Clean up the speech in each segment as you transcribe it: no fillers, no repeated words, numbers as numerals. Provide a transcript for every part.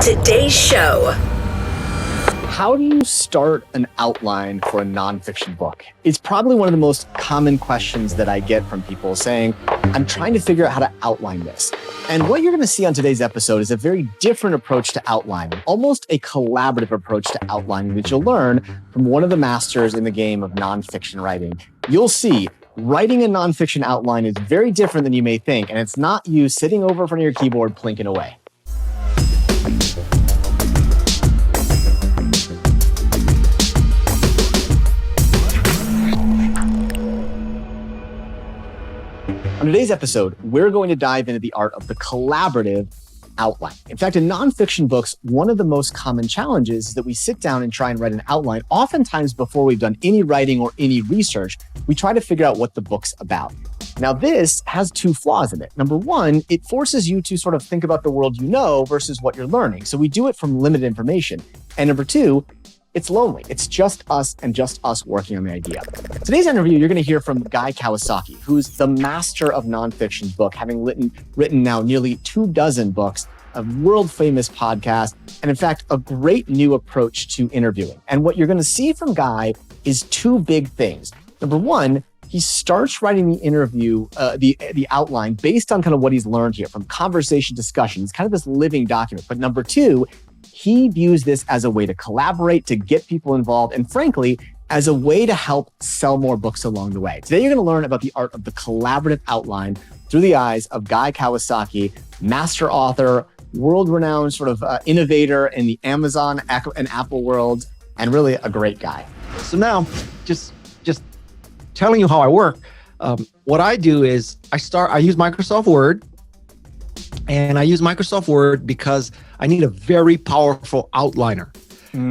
Today's show. How do you start an outline for a nonfiction book? It's probably one of the most common questions that I get from people saying, I'm trying to figure out how to outline this. And what you're going to see on today's episode is a very different approach to outlining, almost a collaborative approach to outlining that you'll learn from one of the masters in the game of nonfiction writing. You'll see writing a nonfiction outline is very different than you may think, and it's not you sitting over in front of your keyboard plinking away. On today's episode, we're going to dive into the art of the collaborative outline. In fact, in nonfiction books, one of the most common challenges is that we sit down and try and write an outline. Oftentimes, before we've done any writing or any research, we try to figure out what the book's about. Now, this has two flaws in it. Number one, it forces you to sort of think about the world you know versus what you're learning. So we do it from limited information. And number two, it's lonely. It's just us and just us working on the idea. Today's interview, you're going to hear from Guy Kawasaki, who's the master of nonfiction book, having written now nearly 24 books, a world-famous podcast, and in fact, a great new approach to interviewing. And what you're going to see from Guy is two big things. Number one, he starts writing the interview, the outline based on kind of what he's learned here from conversation discussion. It's kind of this living document. But number two, he views this as a way to collaborate, to get people involved, and frankly, as a way to help sell more books along the way. Today, you're going to learn about the art of the collaborative outline through the eyes of Guy Kawasaki, master author, world-renowned sort of innovator in the Amazon and Apple world, and really a great guy. So now, just telling you how I work, what I do is I use Microsoft Word, and I use Microsoft Word because I need a very powerful outliner.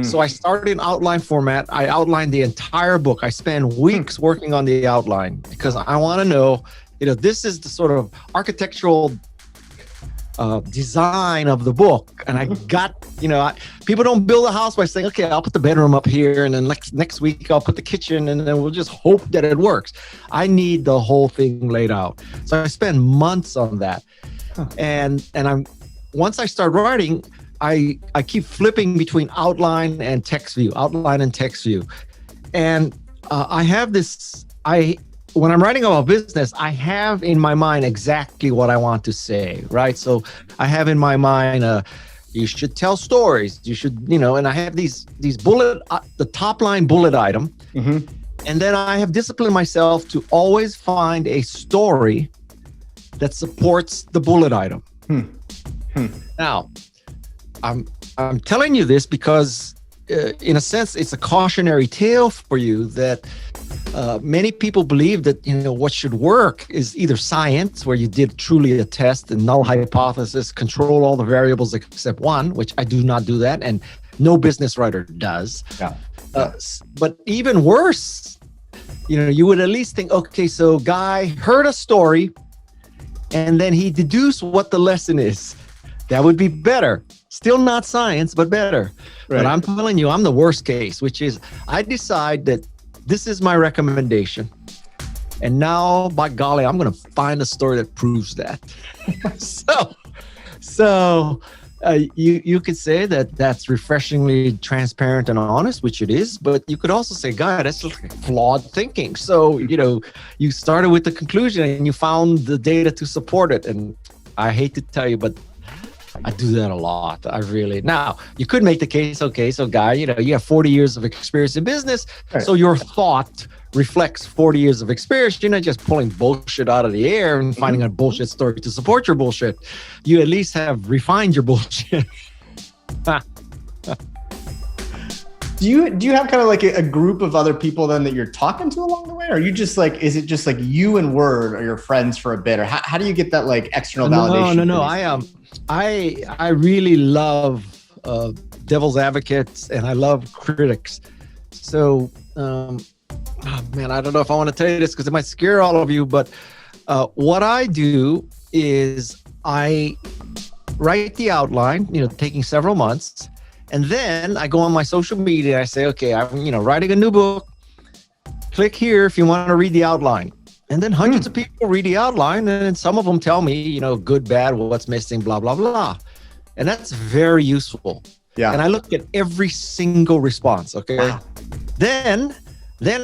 So I started in outline format. I outlined the entire book. I spend weeks working on the outline because I want to know, this is the sort of architectural design of the book. And I got, people don't build a house by saying, okay, I'll put the bedroom up here, and then next week I'll put the kitchen, and then we'll just hope that it works. I need the whole thing laid out. So I spend months on that. And once I start writing, I keep flipping between outline and text view, And I have this, when I'm writing about business, I have in my mind exactly what I want to say, right? So I have in my mind, you should tell stories. You should, and I have these bullet, the top line bullet item. And then I have disciplined myself to always find a story that supports the bullet item. Now, I'm telling you this because, in a sense, it's a cautionary tale for you that many people believe that what should work is either science, where you did truly a test and null hypothesis, control all the variables except one, which I do not do that, and no business writer does. But even worse, you would at least think, okay, so Guy heard a story, and then he deduced what the lesson is. That would be better. Still not science, but better. Right. But I'm telling you, I'm the worst case, which is I decide that this is my recommendation. And now, by golly, I'm going to find a story that proves that. So you could say that that's refreshingly transparent and honest, which it is. But you could also say, God, that's like flawed thinking. So, you started with the conclusion and you found the data to support it. And I hate to tell you, but I do that a lot. Now, you could make the case, okay, so Guy, you have 40 years of experience in business. Right. So your thought reflects 40 years of experience. You're not just pulling bullshit out of the air and finding a bullshit story to support your bullshit. You at least have refined your bullshit. Do you have kind of like a group of other people then that you're talking to along the way? Or are you just like, is it just like you and Word are your friends for a bit? Or how do you get that like external validation? No. I really love devil's advocates and I love critics. So, I don't know if I want to tell you this because it might scare all of you, but what I do is I write the outline, taking several months. And then I go on my social media and I say, okay, I'm writing a new book. Click here if you want to read the outline. And then hundreds of people read the outline, and then some of them tell me, good, bad, what's missing, blah, blah, blah. And that's very useful. Yeah. And I look at every single response. Okay. Wow. Then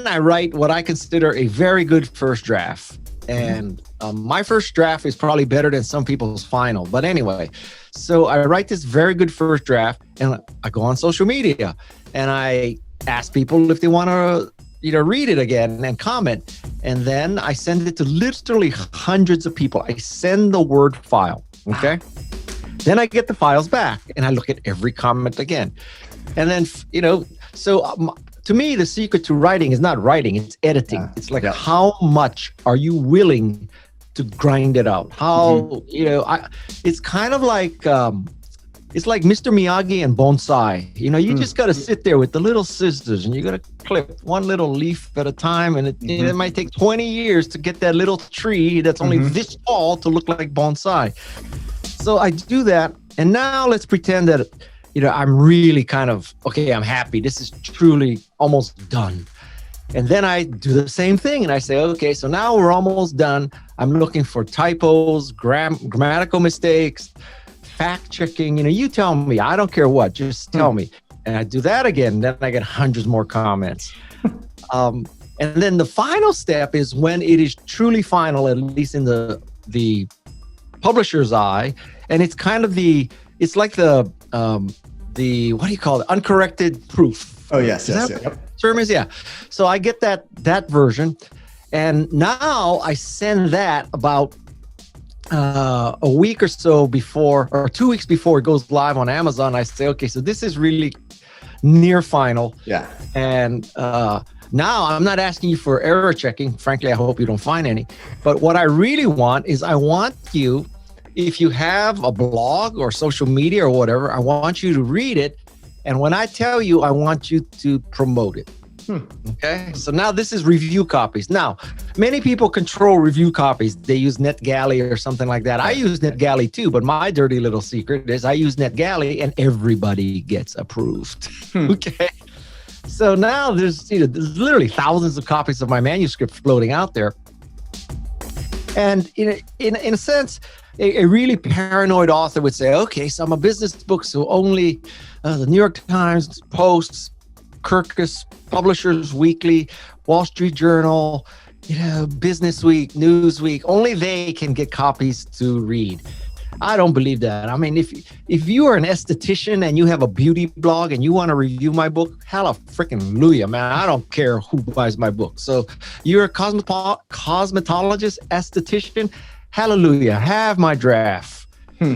I write what I consider a very good first draft. And my first draft is probably better than some people's final. But anyway, so I write this very good first draft, and I go on social media and I ask people if they want to read it again and comment. And then I send it to literally hundreds of people. I send the Word file. Okay. Then I get the files back and I look at every comment again. And then, so to me, the secret to writing is not writing, it's editing. It's like, how much are you willing to grind it out? How, it's kind of like, it's like Mr. Miyagi and bonsai. You just got to sit there with the little scissors and you're going to clip one little leaf at a time. And it might take 20 years to get that little tree that's only this tall to look like bonsai. So I do that. And now let's pretend that, I'm really kind of, okay, I'm happy. This is truly almost done. And then I do the same thing. And I say, okay, so now we're almost done. I'm looking for typos, grammatical mistakes, fact checking. You tell me, I don't care what, just tell me. And I do that again. Then I get hundreds more comments. And then the final step is when it is truly final, at least in the publisher's eye. And it's kind of it's like the what do you call it? Uncorrected proof. Oh, yes. Term is, yeah. So I get that version. And now I send that about a week or so before, or 2 weeks before it goes live on Amazon. I say, okay, so this is really near final. Yeah. And now I'm not asking you for error checking. Frankly, I hope you don't find any. But what I really want is I want you, if you have a blog or social media or whatever, I want you to read it. And when I tell you, I want you to promote it. Okay. So now this is review copies. Now, many people control review copies. They use NetGalley or something like that. I use NetGalley too, but my dirty little secret is I use NetGalley and everybody gets approved. Okay. So now there's literally thousands of copies of my manuscript floating out there. And in a sense, a really paranoid author would say, okay, so I'm a business book, so only the New York Times, Post, Kirkus, Publishers Weekly, Wall Street Journal, Business Week, Newsweek, only they can get copies to read. I don't believe that. I mean, if you are an esthetician and you have a beauty blog and you want to review my book, hallelujah, man. I don't care who buys my book. So you're a cosmetologist, esthetician, hallelujah, have my draft.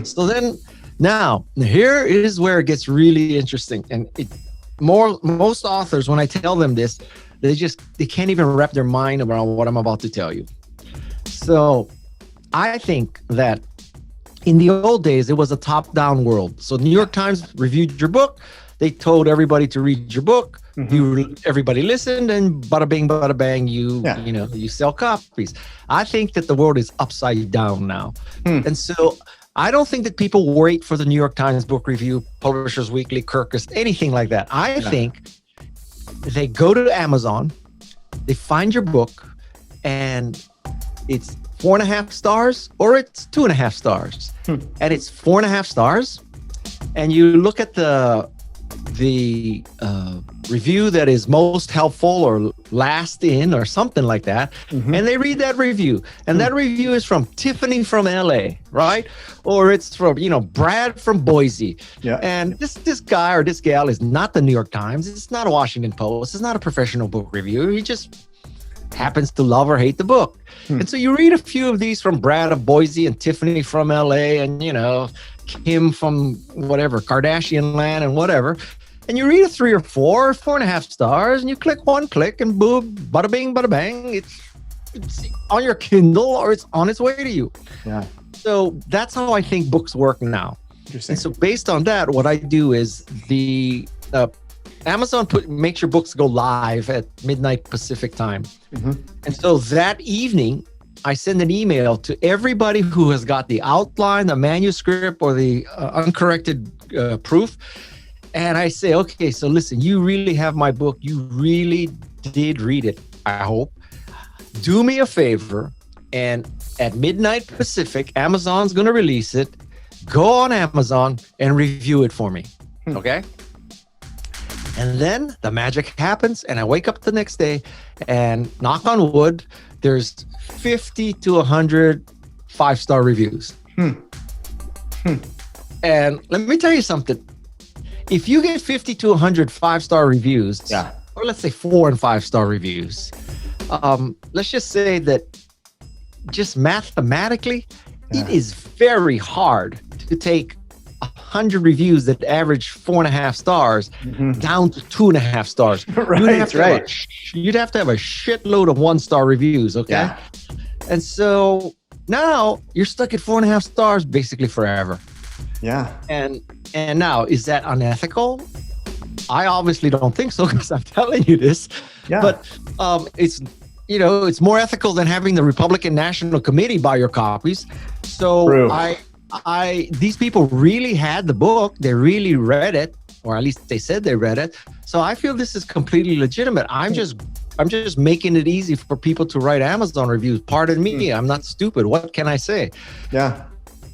So then now here is where it gets really interesting. And most authors, when I tell them this, they can't even wrap their mind around what I'm about to tell you. So I think that in the old days, it was a top-down world. So New York Times reviewed your book. They told everybody to read your book. Everybody listened, and bada bing, bada bang, you sell copies. I think that the world is upside down now. And so I don't think that people wait for the New York Times book review, Publishers Weekly, Kirkus, anything like that. I think they go to Amazon, they find your book, and it's 4.5 stars or it's 2.5 stars. And it's 4.5 stars. And you look at the review that is most helpful or last in or something like that. And they read that review. And that review is from Tiffany from LA, right? Or it's from, Brad from Boise. Yeah. And this guy or this gal is not the New York Times. It's not a Washington Post. It's not a professional book reviewer. He just happens to love or hate the book. And so you read a few of these from Brad of Boise and Tiffany from LA and, Kim from whatever, Kardashian land and whatever. And you read a 3 or 4 or 4.5 stars and you click one click and boom, bada bing, bada bang. It's on your Kindle or it's on its way to you. Yeah. So that's how I think books work now. Interesting. And so based on that, what I do is Amazon makes your books go live at midnight Pacific time. And so that evening, I send an email to everybody who has got the outline, the manuscript, or the uncorrected proof. And I say, okay, so listen, you really have my book. You really did read it, I hope. Do me a favor. And at midnight Pacific, Amazon's going to release it. go on Amazon and review it for me. Okay. And then the magic happens, and I wake up the next day, and knock on wood, there's 50 to 100 5-star reviews. And let me tell you something. If you get 50 to 100 5-star reviews, or let's say 4 and 5-star reviews, let's just say that just mathematically, it is very hard to take 100 reviews that average 4.5 stars down to 2.5 stars. You'd have to have a shitload of 1-star reviews. Okay. Yeah. And so now you're stuck at 4.5 stars basically forever. Yeah. And now, is that unethical? I obviously don't think so, because I'm telling you this. Yeah. But it's, you know, it's more ethical than having the Republican National Committee buy your copies. So True. These people really had the book. They really read it, or at least they said they read it. So I feel this is completely legitimate. I'm just making it easy for people to write Amazon reviews. Pardon me, I'm not stupid. What can I say? Yeah.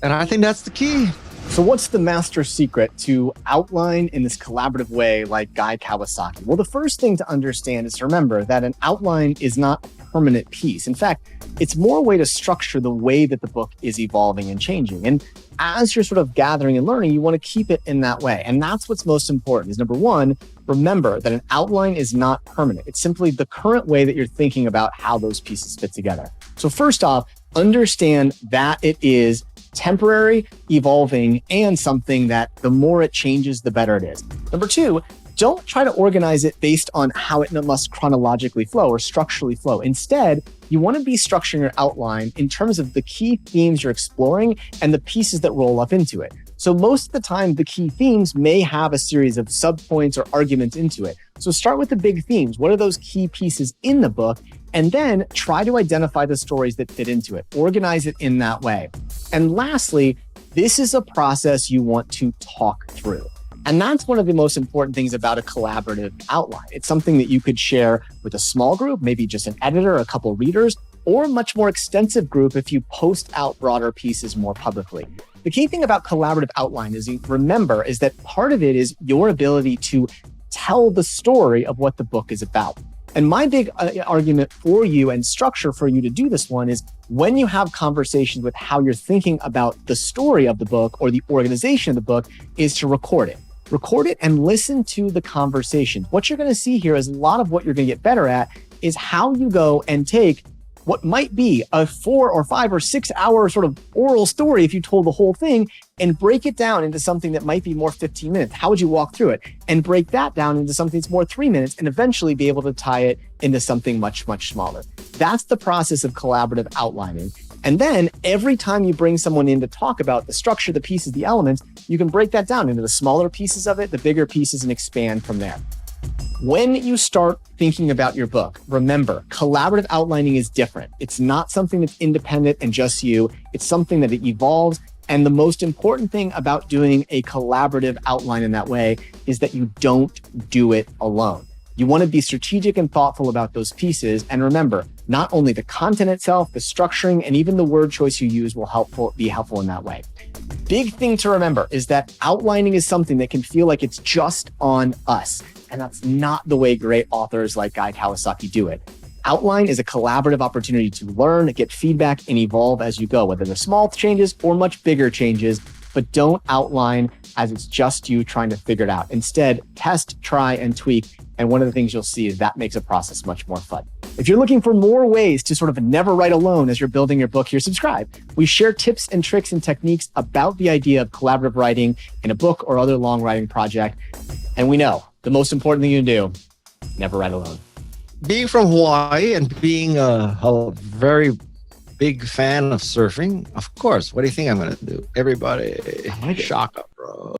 And I think that's the key. So what's the master secret to outline in this collaborative way like Guy Kawasaki? Well, the first thing to understand is to remember that an outline is not a permanent piece. In fact, it's more a way to structure the way that the book is evolving and changing. And as you're sort of gathering and learning, you want to keep it in that way. And that's what's most important is, number one, remember that an outline is not permanent. It's simply the current way that you're thinking about how those pieces fit together. So first off, understand that it is temporary, evolving, and something that the more it changes, the better it is. Number two, don't try to organize it based on how it must chronologically flow or structurally flow. Instead, you want to be structuring your outline in terms of the key themes you're exploring and the pieces that roll up into it. So most of the time, the key themes may have a series of subpoints or arguments into it. So start with the big themes. What are those key pieces in the book? And then try to identify the stories that fit into it. Organize it in that way. And lastly, this is a process you want to talk through. And that's one of the most important things about a collaborative outline. It's something that you could share with a small group, maybe just an editor, a couple readers, or a much more extensive group if you post out broader pieces more publicly. The key thing about collaborative outline is, remember, is that part of it is your ability to tell the story of what the book is about. And my big argument for you and structure for you to do this one is when you have conversations with how you're thinking about the story of the book or the organization of the book is to record it. Record it and listen to the conversation. What you're going to see here is a lot of what you're going to get better at is how you go and take what might be a 4 or 5 or 6 hour sort of oral story if you told the whole thing and break it down into something that might be more 15 minutes. How would you walk through it? And break that down into something that's more 3 minutes and eventually be able to tie it into something much, much smaller. That's the process of collaborative outlining. And then every time you bring someone in to talk about the structure, the pieces, the elements, you can break that down into the smaller pieces of it, the bigger pieces, and expand from there. When you start thinking about your book, remember, collaborative outlining is different. It's not something that's independent and just you. It's something that it evolves. And the most important thing about doing a collaborative outline in that way is that you don't do it alone. You want to be strategic and thoughtful about those pieces. And remember, not only the content itself, the structuring, and even the word choice you use will be helpful in that way. Big thing to remember is that outlining is something that can feel like it's just on us. And that's not the way great authors like Guy Kawasaki do it. Outline is a collaborative opportunity to learn, get feedback, and evolve as you go, whether they're small changes or much bigger changes, but don't outline as it's just you trying to figure it out. Instead, test, try, and tweak. And one of the things you'll see is that makes a process much more fun. If you're looking for more ways to sort of never write alone as you're building your book here, subscribe. We share tips and tricks and techniques about the idea of collaborative writing in a book or other long writing project. And we know the most important thing you can do, never write alone. Being from Hawaii and being a very big fan of surfing, of course, what do you think I'm going to do? Everybody, shaka, bro.